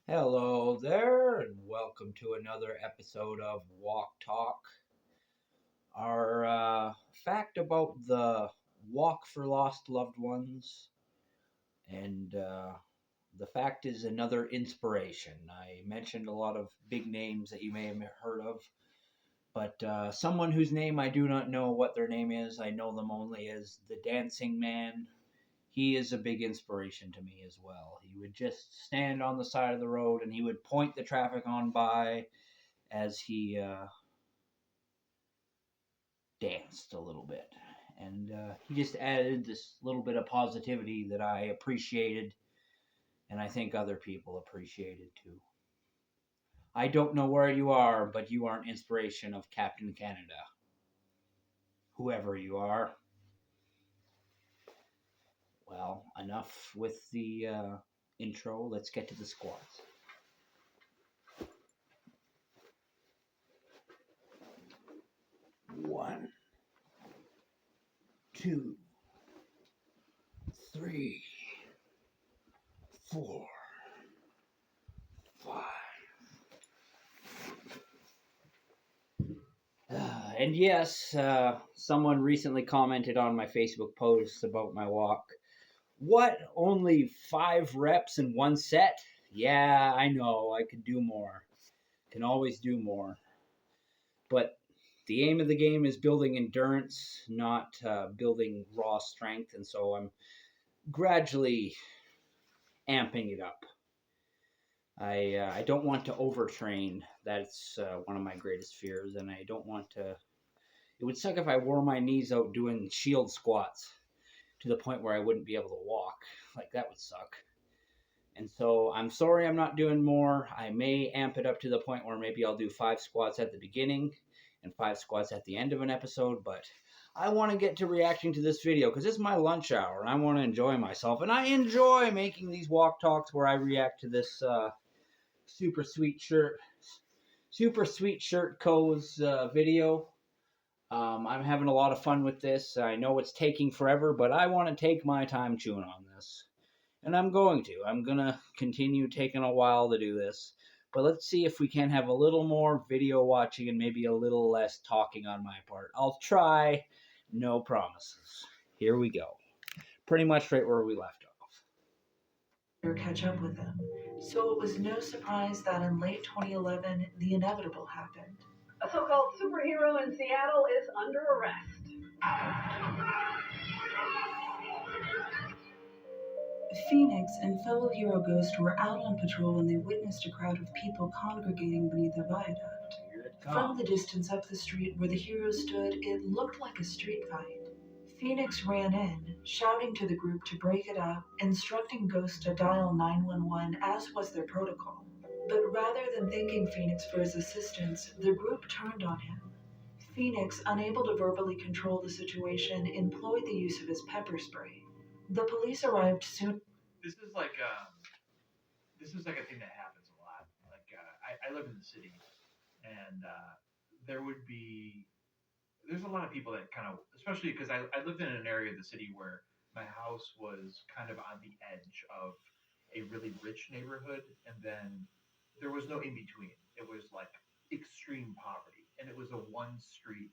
Hello there, and welcome to another episode of Walk Talk. Our fact about the walk for lost loved ones, and the fact is another inspiration. I mentioned a lot of big names that you may have heard of, but someone whose name I do not know what their name is, I know them only as the Dancing Man. He is a big inspiration to me as well. He would just stand on the side of the road and he would point the traffic on by as he danced a little bit. And he just added this little bit of positivity that I appreciated, and I think other people appreciated too. I don't know where you are, but you are an inspiration of Captain Canada. Whoever you are. Well, enough with the intro. Let's get to the squats. One, two, three, four, five. And yes, someone recently commented on my Facebook post about my walk. What? Only 5 reps in one set? Yeah, I know. I could do more. Can always do more. But the aim of the game is building endurance, not building raw strength. And so I'm gradually amping it up. I don't want to overtrain. That's one of my greatest fears. And I don't want to. It would suck if I wore my knees out doing shield squats to the point where I wouldn't be able to walk. Like, that would suck. And so I'm sorry I'm not doing more. I may amp it up to the point where maybe I'll do 5 squats at the beginning and 5 squats at the end of an episode. But I want to get to reacting to this video because it's my lunch hour and I want to enjoy myself. And I enjoy making these walk talks where I react to this super sweet shirt co's video. I'm having a lot of fun with this. I know it's taking forever, but I want to take my time chewing on this. And I'm going to. I'm going to continue taking a while to do this. But let's see if we can have a little more video watching and maybe a little less talking on my part. I'll try. No promises. Here we go. Pretty much right where we left off. Or catch up with them. So it was no surprise that in late 2011, the inevitable happened. A so-called superhero in Seattle is under arrest. Phoenix and fellow hero Ghost were out on patrol when they witnessed a crowd of people congregating beneath a viaduct. From the distance up the street where the heroes stood, it looked like a street fight. Phoenix ran in, shouting to the group to break it up, instructing Ghost to dial 911 as was their protocol. But rather than thanking Phoenix for his assistance, the group turned on him. Phoenix, unable to verbally control the situation, employed the use of his pepper spray. The police arrived soon. This is like a thing that happens a lot. Like I live in the city, and there's a lot of people that kind of, especially because I lived in an area of the city where my house was kind of on the edge of a really rich neighborhood, and then there was no in between. It was like extreme poverty, and it was a one street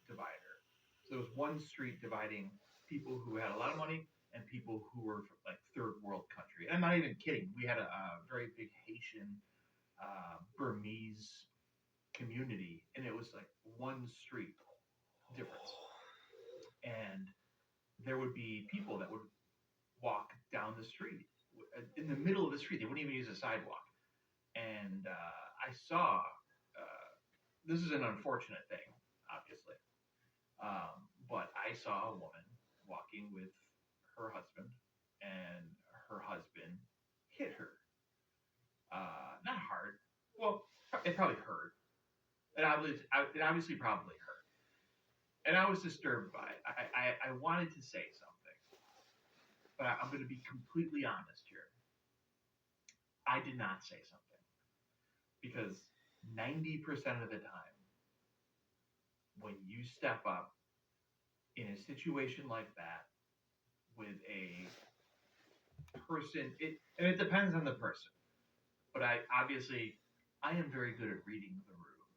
divider. So there was one street dividing people who had a lot of money and people who were from, like, third world country. And I'm not even kidding. We had a very big Haitian, Burmese community, and it was like one street difference. And there would be people that would walk down the street in the middle of the street. They wouldn't even use a sidewalk. And I saw, this is an unfortunate thing, obviously, but I saw a woman walking with her husband, and her husband hit her. Not hard. Well, it probably hurt. It obviously probably hurt. And I was disturbed by it. I wanted to say something, but I'm going to be completely honest here. I did not say something, because 90% of the time, when you step up in a situation like that with a person, and it depends on the person. But I am very good at reading the room.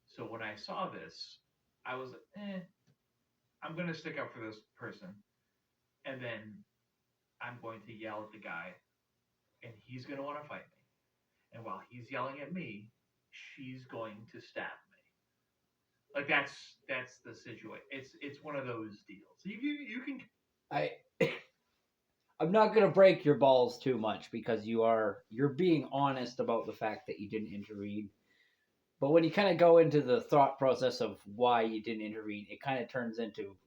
So when I saw this, I was like, I'm going to stick up for this person. And then I'm going to yell at the guy, and he's going to want to fight me. And while he's yelling at me, she's going to stab me. Like that's the situation. It's one of those deals. You can. I'm not gonna break your balls too much because you're being honest about the fact that you didn't intervene. But when you kind of go into the thought process of why you didn't intervene, it kind of turns into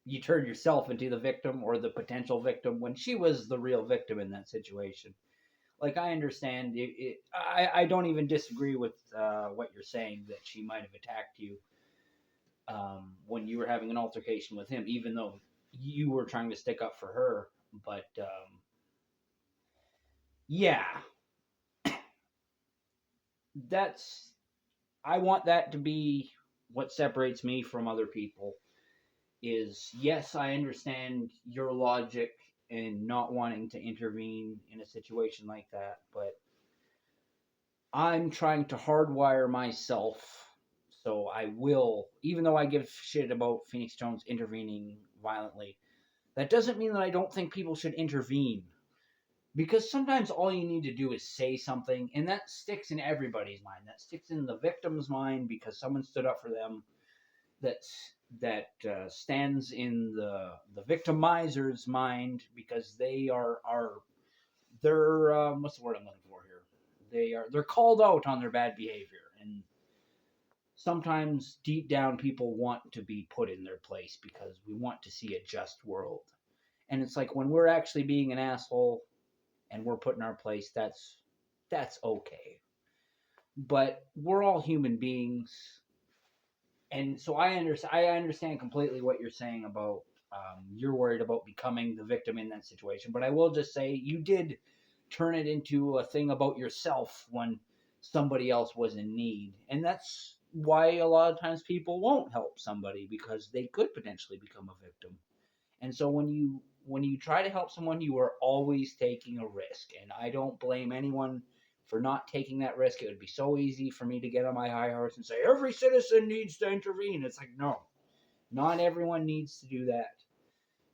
you turn yourself into the victim or the potential victim when she was the real victim in that situation. Like I understand, I don't even disagree with what you're saying that she might have attacked you when you were having an altercation with him, even though you were trying to stick up for her. But yeah, that's I want that to be what separates me from other people. Is yes, I understand your logic and not wanting to intervene in a situation like that, but I'm trying to hardwire myself so I will, even though I give shit about Phoenix Jones intervening violently, that doesn't mean that I don't think people should intervene. Because sometimes all you need to do is say something, and that sticks in everybody's mind. That sticks in the victim's mind because someone stood up for them. That stands in the victimizer's mind because they're what's the word I'm looking for here? They're called out on their bad behavior, and sometimes deep down people want to be put in their place because we want to see a just world. And it's like when we're actually being an asshole and we're put in our place, that's okay. But we're all human beings, and so I understand completely what you're saying about you're worried about becoming the victim in that situation. But I will just say you did turn it into a thing about yourself when somebody else was in need, and that's why a lot of times people won't help somebody because they could potentially become a victim. And so when you try to help someone, you are always taking a risk. And I don't blame anyone for not taking that risk. It would be so easy for me to get on my high horse and say every citizen needs to intervene. It's like no, not everyone needs to do that.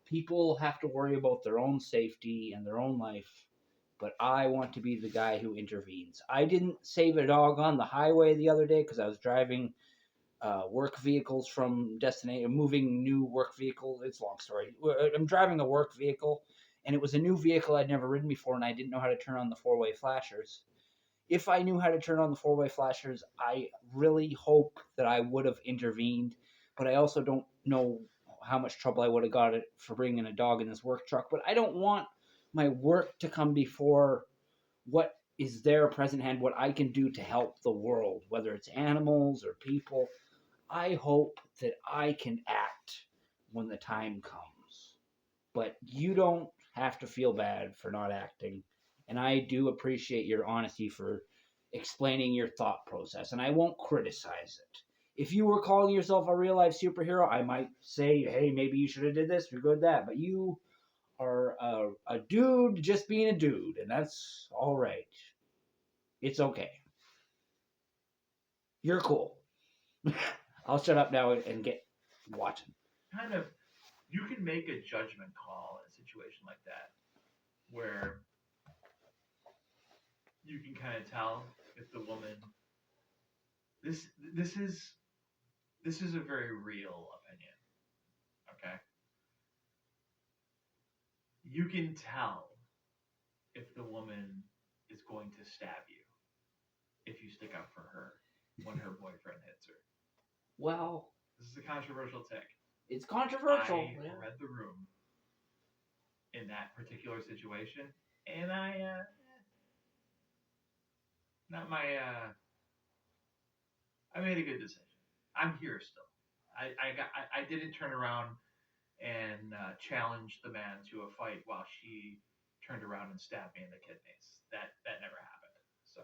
People have to worry about their own safety and their own life. But I want to be the guy who intervenes. I didn't save a dog on the highway the other day because I was driving work vehicles from destination, moving new work vehicles. It's a long story. I'm driving a work vehicle, and it was a new vehicle I'd never ridden before, and I didn't know how to turn on the four-way flashers. If I knew how to turn on the four-way flashers, I really hope that I would have intervened, but I also don't know how much trouble I would have got for bringing a dog in this work truck. But I don't want my work to come before what is there present hand, what I can do to help the world, whether it's animals or people. I hope that I can act when the time comes. But you don't have to feel bad for not acting. And I do appreciate your honesty for explaining your thought process. And I won't criticize it. If you were calling yourself a real life superhero, I might say, hey, maybe you should have did this or good that. But you are a dude just being a dude. And that's all right. It's okay. You're cool. I'll shut up now and get watching. Kind of, you can make a judgment call in a situation like that where you can kind of tell if the woman this is a very real opinion. Okay, you can tell if the woman is going to stab you if you stick up for her when her boyfriend hits her. Well, this is a controversial take. It's controversial. I read the room in that particular situation, and I made a good decision. I'm here still. I didn't turn around and challenge the man to a fight while she turned around and stabbed me in the kidneys. That never happened. So.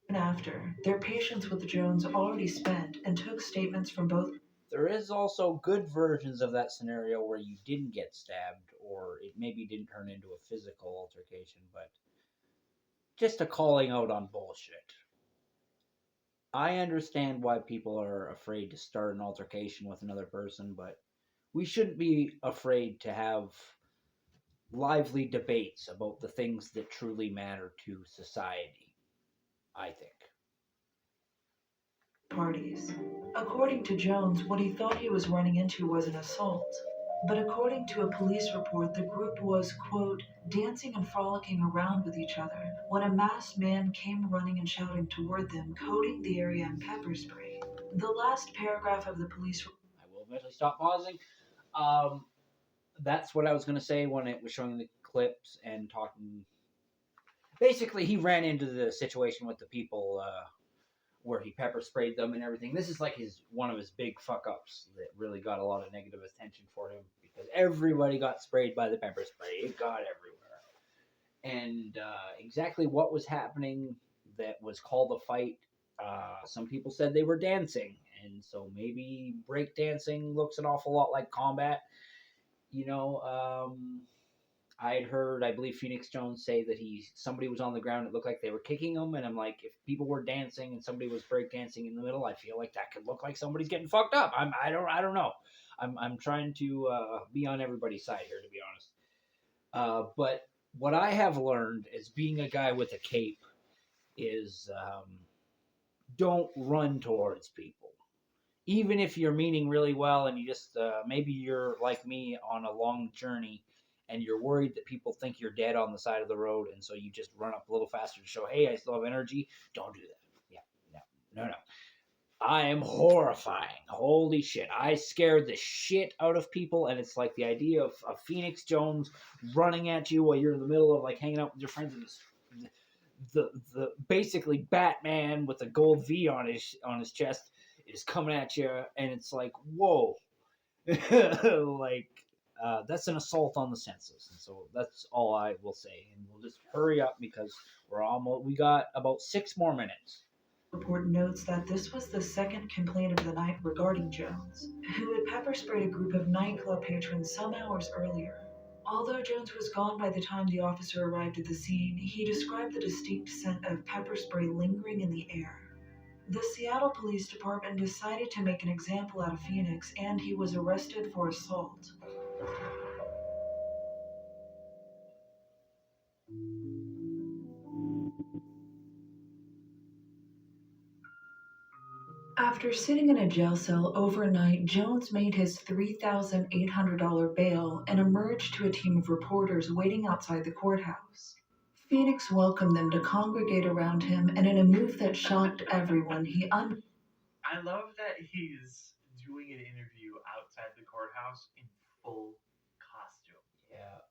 And after, their patience with Jones already spent and took statements from both. There is also good versions of that scenario where you didn't get stabbed or it maybe didn't turn into a physical altercation, but just a calling out on bullshit. I understand why people are afraid to start an altercation with another person, but we shouldn't be afraid to have lively debates about the things that truly matter to society, I think. Parties. According to Jones, what he thought he was running into was an assault. But according to a police report, the group was, quote, dancing and frolicking around with each other when a masked man came running and shouting toward them, coating the area in pepper spray. The last paragraph of the police report. I will eventually stop pausing. That's what I was going to say when it was showing the clips and talking. Basically, he ran into the situation with the people where he pepper sprayed them and everything. This is like one of his big fuck ups that really got a lot of negative attention for him because everybody got sprayed by the pepper spray. It got everywhere. And exactly what was happening that was called a fight. Some people said they were dancing, and so maybe break dancing looks an awful lot like combat. I had heard, I believe Phoenix Jones say that somebody was on the ground. It looked like they were kicking him, and I'm like, if people were dancing and somebody was break dancing in the middle, I feel like that could look like somebody's getting fucked up. I don't know. I'm trying to be on everybody's side here, to be honest. But what I have learned as being a guy with a cape is don't run towards people. Even if you're meaning really well and you just, maybe you're like me on a long journey and you're worried that people think you're dead on the side of the road, and so you just run up a little faster to show, hey, I still have energy. Don't do that. Yeah, no. I am horrifying. Holy shit. I scared the shit out of people, and it's like the idea of Phoenix Jones running at you while you're in the middle of like hanging out with your friends in the basically Batman with a gold V on his chest is coming at you, and it's like, whoa. Like, that's an assault on the senses, and so that's all I will say. And we'll just hurry up because we got about 6 more minutes. Report notes that this was the second complaint of the night regarding Jones, who had pepper sprayed a group of nightclub patrons some hours earlier. Although Jones was gone by the time the officer arrived at the scene, he described the distinct scent of pepper spray lingering in the air. The Seattle Police Department decided to make an example out of Phoenix, and he was arrested for assault. After sitting in a jail cell overnight, Jones made his $3,800 bail and emerged to a team of reporters waiting outside the courthouse. Phoenix welcomed them to congregate around him, and in a move that shocked everyone, I love that he's doing an interview outside the courthouse in full costume. Yeah.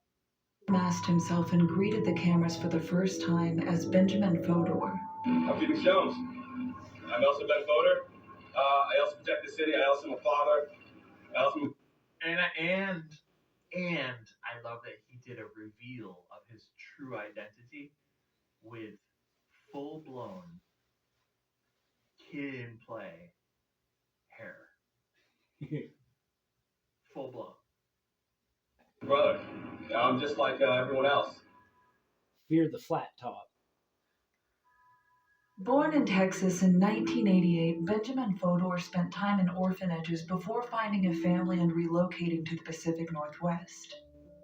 masked himself and greeted the cameras for the first time as Benjamin Fodor. I'm Phoenix Jones. I'm also Ben Fodor. I also protect the city. I also am a father. I also And I love that he did a reveal of his true identity with full-blown kid in play hair. Full blown. brother. I'm just like everyone else. Fear the flat top. Born in Texas in 1988, Benjamin Fodor spent time in orphanages before finding a family and relocating to the Pacific Northwest.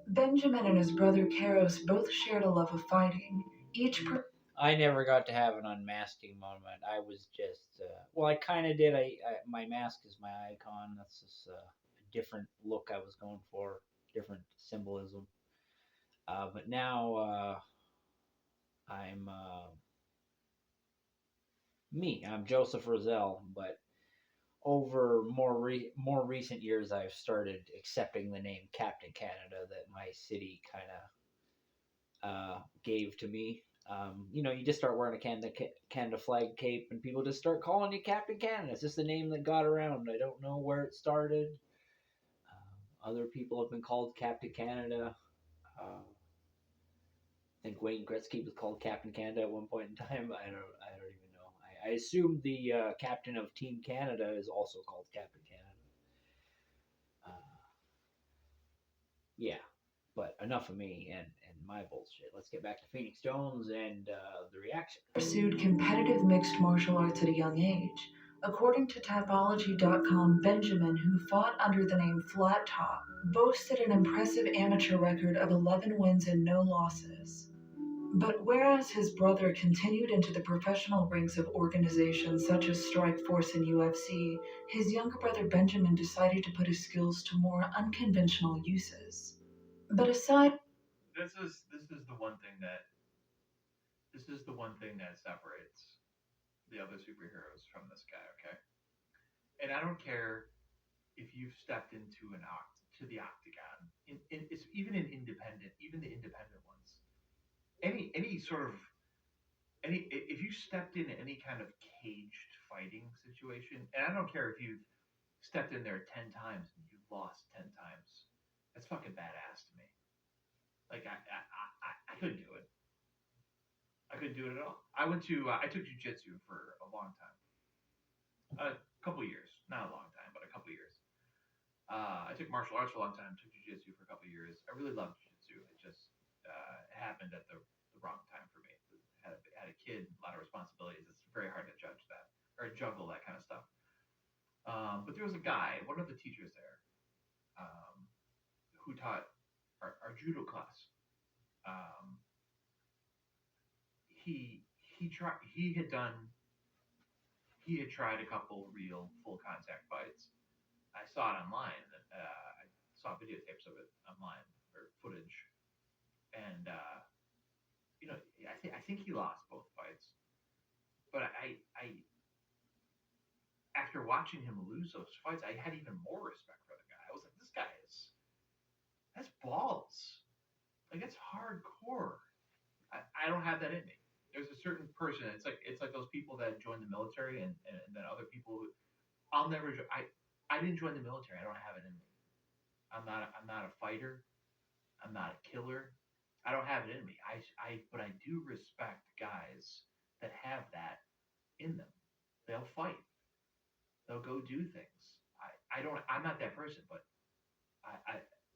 Benjamin and his brother Karos both shared a love of fighting. I never got to have an unmasking moment. I was just, well, I kind of did. My mask is my icon. That's just a different look I was going for, different symbolism. But now I'm me. I'm Joseph Roszell, but over more recent years, I've started accepting the name Captain Canada that my city kind of gave to me. You just start wearing a Canada flag cape, and people just start calling you Captain Canada. It's just the name that got around. I don't know where it started. Other people have been called Captain Canada. I think Wayne Gretzky was called Captain Canada at one point in time. I don't even know. I assume the captain of Team Canada is also called Captain Canada. Yeah, but enough of me and my bullshit. Let's get back to Phoenix Jones and the reaction. Pursued competitive mixed martial arts at a young age. According to Tapology.com, Benjamin, who fought under the name Flat Top, boasted an impressive amateur record of 11 wins and no losses. But whereas his brother continued into the professional ranks of organizations such as Strikeforce and UFC, his younger brother Benjamin decided to put his skills to more unconventional uses. But aside, This is the one thing that separates the other superheroes from this guy. Okay, and I don't care if you've stepped into the octagon, it's even the independent ones. Any sort of if you stepped in any kind of caged fighting situation, and I don't care if you've stepped in there 10 times and you've lost 10 times, that's fucking badass to me. Like I couldn't do it. I couldn't do it at all. I took jujitsu for a long time, a couple years, not a long time, but a couple years. I took martial arts for a long time, took jiu-jitsu for a couple of years. I really loved jiu-jitsu. It just happened at the wrong time for me. Had a kid, a lot of responsibilities. It's very hard to judge that or juggle that kind of stuff. But there was a guy, one of the teachers there, who taught our judo class. He had tried a couple real full contact fights. I saw it online. I saw videotapes of it online or footage, and I think he lost both fights. But I after watching him lose those fights, I had even more respect for the guy. I was like, that's balls. Like that's hardcore. I don't have that in me. There's a certain person. It's like those people that join the military and then other people who I'll never. I didn't join the military. I don't have it in me. I'm not a fighter. I'm not a killer. I don't have it in me. But I do respect guys that have that in them. They'll fight. They'll go do things. I'm not that person, but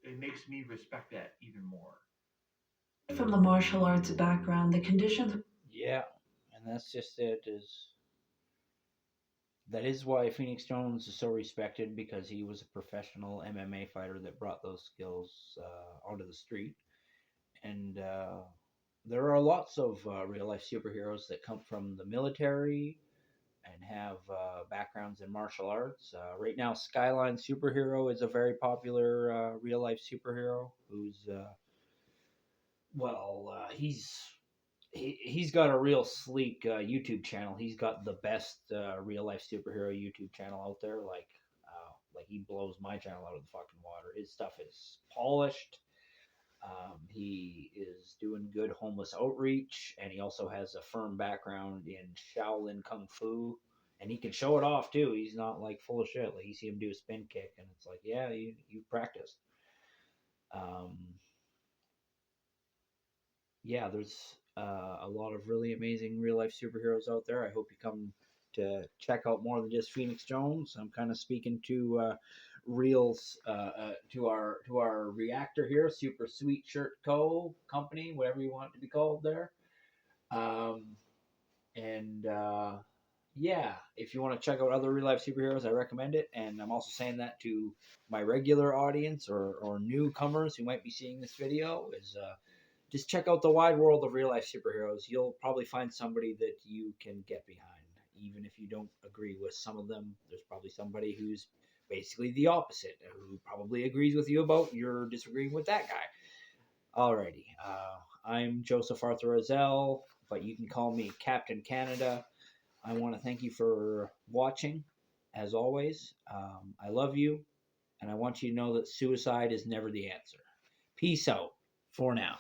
it makes me respect that even more. from the martial arts background, the conditions. Yeah, and that's just it. That is why Phoenix Jones is so respected, because he was a professional MMA fighter that brought those skills onto the street. And there are lots of real life superheroes that come from the military and have backgrounds in martial arts. Right now, Skyline Superhero is a very popular real life superhero who's he's got a real sleek YouTube channel. He's got the best real life superhero YouTube channel out there. Like he blows my channel out of the fucking water. His stuff is polished. He is doing good homeless outreach, and he also has a firm background in Shaolin Kung Fu, and he can show it off too. He's not like full of shit. Like you see him do a spin kick, and it's like, yeah, you practiced. Yeah, there's a lot of really amazing real life superheroes out there. I hope you come to check out more than just Phoenix Jones. I'm kind of speaking to reels to our reactor here, Super Sweet Shirt Co. Company, whatever you want it to be called there. Yeah, if you want to check out other real life superheroes, I recommend it. And I'm also saying that to my regular audience or newcomers who might be seeing this video is just check out the wide world of real life superheroes. You'll probably find somebody that you can get behind. Even if you don't agree with some of them, there's probably somebody who's basically the opposite, who probably agrees with you about you're disagreeing with that guy. Alrighty, I'm Joseph Arthur Roszell, but you can call me Captain Canada. I want to thank you for watching, as always. I love you, and I want you to know that suicide is never the answer. Peace out for now.